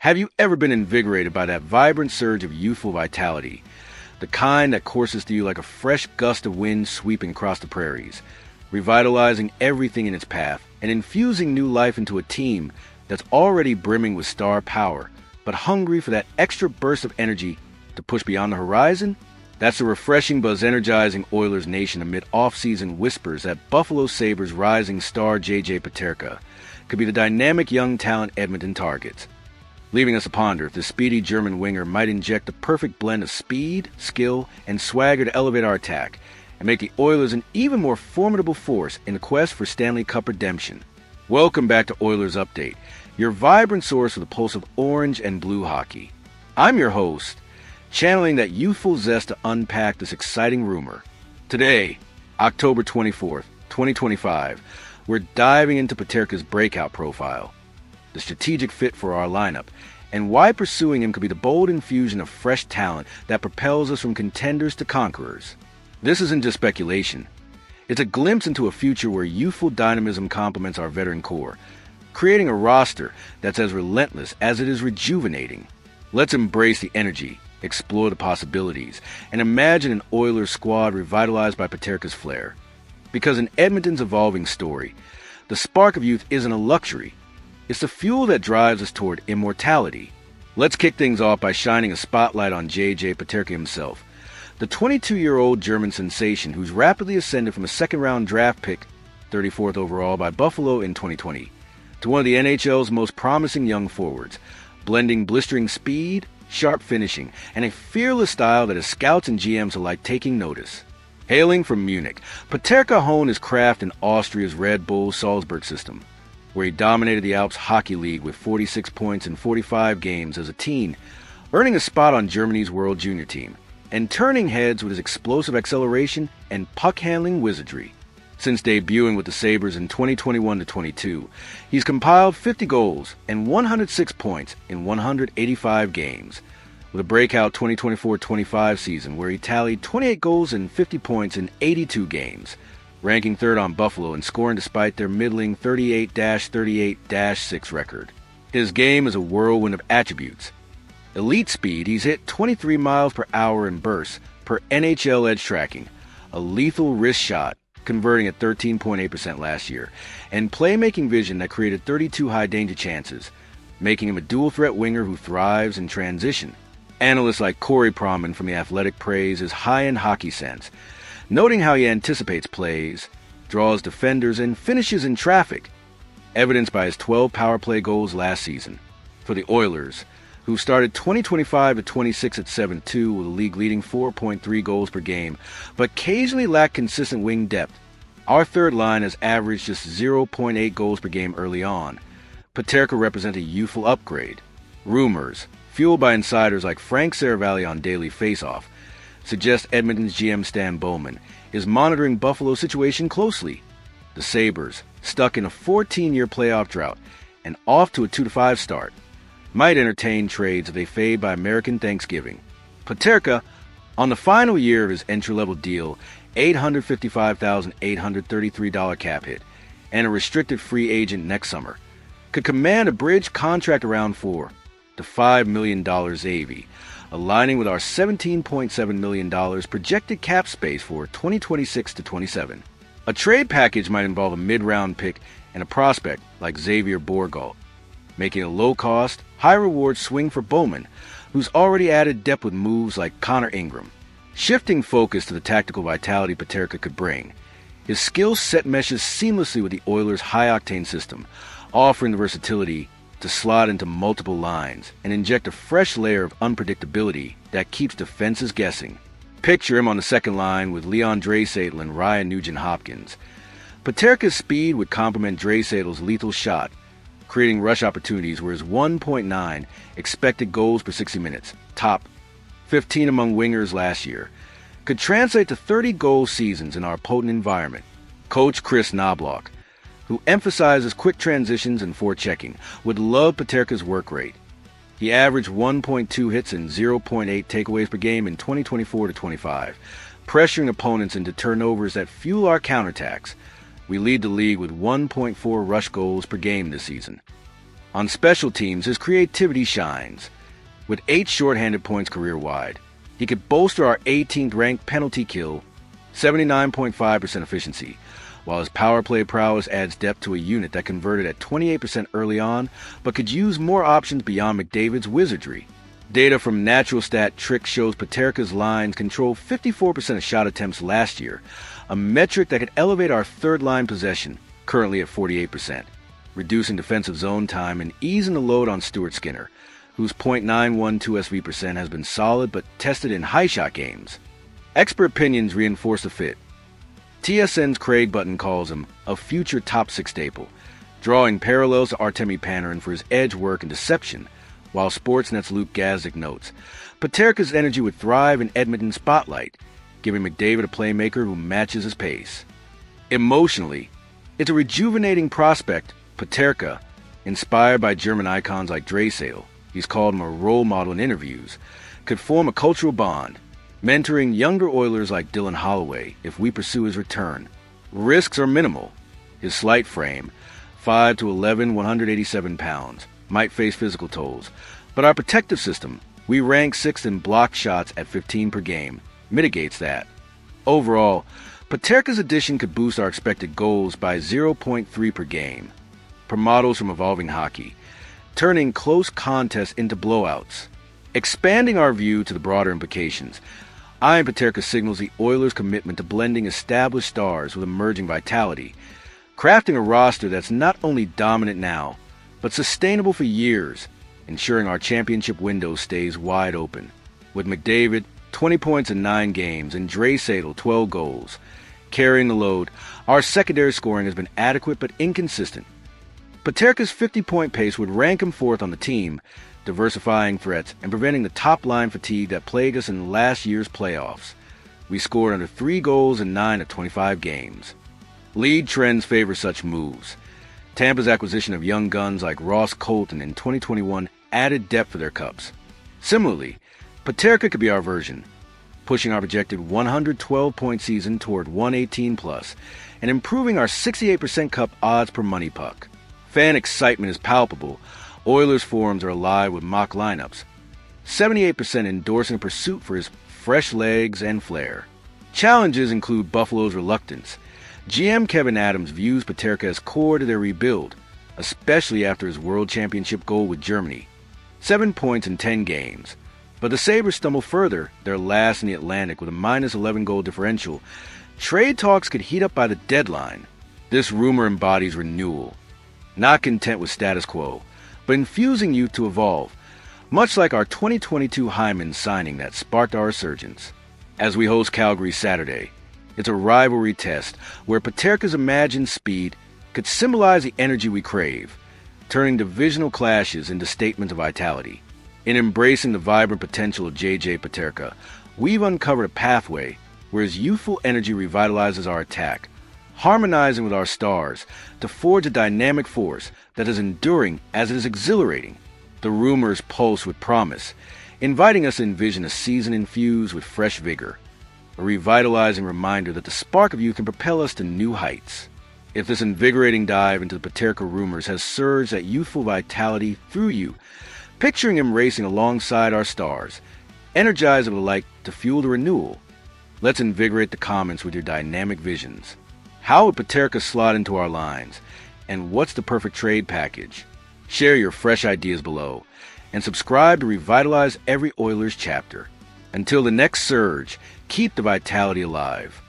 Have you ever been invigorated by that vibrant surge of youthful vitality? The kind that courses through you like a fresh gust of wind sweeping across the prairies, revitalizing everything in its path and infusing new life into a team that's already brimming with star power, but hungry for that extra burst of energy to push beyond the horizon? That's the refreshing buzz-energizing Oilers nation amid off-season whispers that Buffalo Sabres rising star J.J. Peterka could be the dynamic young talent Edmonton targets, leaving us to ponder if the speedy German winger might inject the perfect blend of speed, skill, and swagger to elevate our attack and make the Oilers an even more formidable force in the quest for Stanley Cup redemption. Welcome back to Oilers Update, your vibrant source for the pulse of orange and blue hockey. I'm your host, channeling that youthful zest to unpack this exciting rumor. Today, October 24th, 2025, we're diving into Peterka's breakout profile, the strategic fit for our lineup, and why pursuing him could be the bold infusion of fresh talent that propels us from contenders to conquerors. This isn't just speculation. It's a glimpse into a future where youthful dynamism complements our veteran core, creating a roster that's as relentless as it is rejuvenating. Let's embrace the energy, explore the possibilities, and imagine an Oilers squad revitalized by Peterka's flair. Because in Edmonton's evolving story, the spark of youth isn't a luxury. It's the fuel that drives us toward immortality. Let's kick things off by shining a spotlight on J.J. Peterka himself, the 22-year-old German sensation who's rapidly ascended from a second-round draft pick, 34th overall by Buffalo in 2020, to one of the NHL's most promising young forwards, blending blistering speed, sharp finishing, and a fearless style that has scouts and GMs alike taking notice. Hailing from Munich, Peterka honed his craft in Austria's Red Bull Salzburg system, where he dominated the Alps Hockey League with 46 points in 45 games as a teen, earning a spot on Germany's World Junior team, and turning heads with his explosive acceleration and puck-handling wizardry. Since debuting with the Sabres in 2021-22, he's compiled 50 goals and 106 points in 185 games, with a breakout 2024-25 season where he tallied 28 goals and 50 points in 82 games, ranking third on Buffalo and scoring despite their middling 38-38-6 record. His game is a whirlwind of attributes. Elite speed, he's hit 23 miles per hour in bursts per NHL edge tracking, a lethal wrist shot, converting at 13.8% last year, and playmaking vision that created 32 high-danger chances, making him a dual-threat winger who thrives in transition. Analysts like Corey Proman from The Athletic praise his high-end hockey sense, noting how he anticipates plays, draws defenders, and finishes in traffic, evidenced by his 12 power play goals last season. For the Oilers, who started 2025-26 at 7-2 with a league-leading 4.3 goals per game, but occasionally lacked consistent wing depth, our third line has averaged just 0.8 goals per game early on. Peterka represents a youthful upgrade. Rumors, fueled by insiders like Frank Saravalli on Daily Faceoff, suggest Edmonton's GM Stan Bowman is monitoring Buffalo's situation closely. The Sabres, stuck in a 14-year playoff drought and off to a 2-5 start, might entertain trades if they fade by American Thanksgiving. Peterka, on the final year of his entry-level deal, $855,833 cap hit, and a restricted free agent next summer, could command a bridge contract around $4 to $5 million AV, aligning with our $17.7 million projected cap space for 2026-27. A trade package might involve a mid-round pick and a prospect like Xavier Bourgault, making a low-cost, high-reward swing for Bowman, who's already added depth with moves like Connor Ingram. Shifting focus to the tactical vitality Peterka could bring, his skill set meshes seamlessly with the Oilers' high-octane system, offering the versatility to slot into multiple lines and inject a fresh layer of unpredictability that keeps defenses guessing. Picture him on the second line with Leon Draisaitl and Ryan Nugent-Hopkins. Peterka's speed would complement Draisaitl's lethal shot, creating rush opportunities where his 1.9 expected goals per 60 minutes, top 15 among wingers last year, could translate to 30 goal seasons in our potent environment. Coach Chris Knobloch, who emphasizes quick transitions and forechecking, would love Peterka's work rate. He averaged 1.2 hits and 0.8 takeaways per game in 2024-25, pressuring opponents into turnovers that fuel our counterattacks. We lead the league with 1.4 rush goals per game this season. On special teams, his creativity shines. With 8 shorthanded points career-wide, he could bolster our 18th-ranked penalty kill, 79.5% efficiency, while his power play prowess adds depth to a unit that converted at 28% early on, but could use more options beyond McDavid's wizardry. Data from Natural Stat Trick shows Peterka's lines controlled 54% of shot attempts last year, a metric that could elevate our third-line possession, currently at 48%, reducing defensive zone time and easing the load on Stuart Skinner, whose .912 SV% has been solid but tested in high-shot games. Expert opinions reinforce the fit. TSN's Craig Button calls him a future top-6 staple, drawing parallels to Artemi Panarin for his edge work and deception, while Sportsnet's Luke Gazdick notes, Peterka's energy would thrive in Edmonton's spotlight, giving McDavid a playmaker who matches his pace. Emotionally, it's a rejuvenating prospect, Peterka, inspired by German icons like Draisaitl. He's called him a role model in interviews, could form a cultural bond, mentoring younger Oilers like Dylan Holloway if we pursue his return. Risks are minimal. His slight frame, 5'11", 187 pounds, might face physical tolls, but our protective system, we rank 6th in blocked shots at 15 per game, mitigates that. Overall, Peterka's addition could boost our expected goals by 0.3 per game, per models from Evolving Hockey, turning close contests into blowouts. Expanding our view to the broader implications, Ian Peterka signals the Oilers' commitment to blending established stars with emerging vitality, crafting a roster that's not only dominant now, but sustainable for years, ensuring our championship window stays wide open. With McDavid, 20 points in 9 games, and Draisaitl, 12 goals. Carrying the load, our secondary scoring has been adequate but inconsistent. Peterka's 50-point pace would rank him 4th on the team, diversifying threats and preventing the top-line fatigue that plagued us in last year's playoffs. We scored under 3 goals in 9 of 25 games. League trends favor such moves. Tampa's acquisition of young guns like Ross Colton in 2021 added depth for their cups. Similarly, Peterka could be our version, pushing our projected 112-point season toward 118+, and improving our 68% cup odds per money puck. Fan excitement is palpable. Oilers forums are alive with mock lineups. 78% endorsing a pursuit for his fresh legs and flair. Challenges include Buffalo's reluctance. GM Kevin Adams views Peterka as core to their rebuild, especially after his World Championship goal with Germany. 7 points in 10 games. But the Sabres stumble further, they're last in the Atlantic with a -11 goal differential. Trade talks could heat up by the deadline. This rumor embodies renewal. Not content with status quo, but infusing youth to evolve, much like our 2022 Hyman signing that sparked our resurgence. As we host Calgary Saturday, it's a rivalry test where Peterka's imagined speed could symbolize the energy we crave, turning divisional clashes into statements of vitality. In embracing the vibrant potential of J.J. Peterka, we've uncovered a pathway where his youthful energy revitalizes our attack, harmonizing with our stars to forge a dynamic force that is enduring as it is exhilarating. The rumors pulse with promise, inviting us to envision a season infused with fresh vigor, a revitalizing reminder that the spark of youth can propel us to new heights. If this invigorating dive into the Peterka rumors has surged that youthful vitality through you, picturing him racing alongside our stars, energized with a like to fuel the renewal, let's invigorate the comments with your dynamic visions. How would Peterka slot into our lines? And what's the perfect trade package? Share your fresh ideas below, and subscribe to revitalize every Oilers chapter. Until the next surge, keep the vitality alive.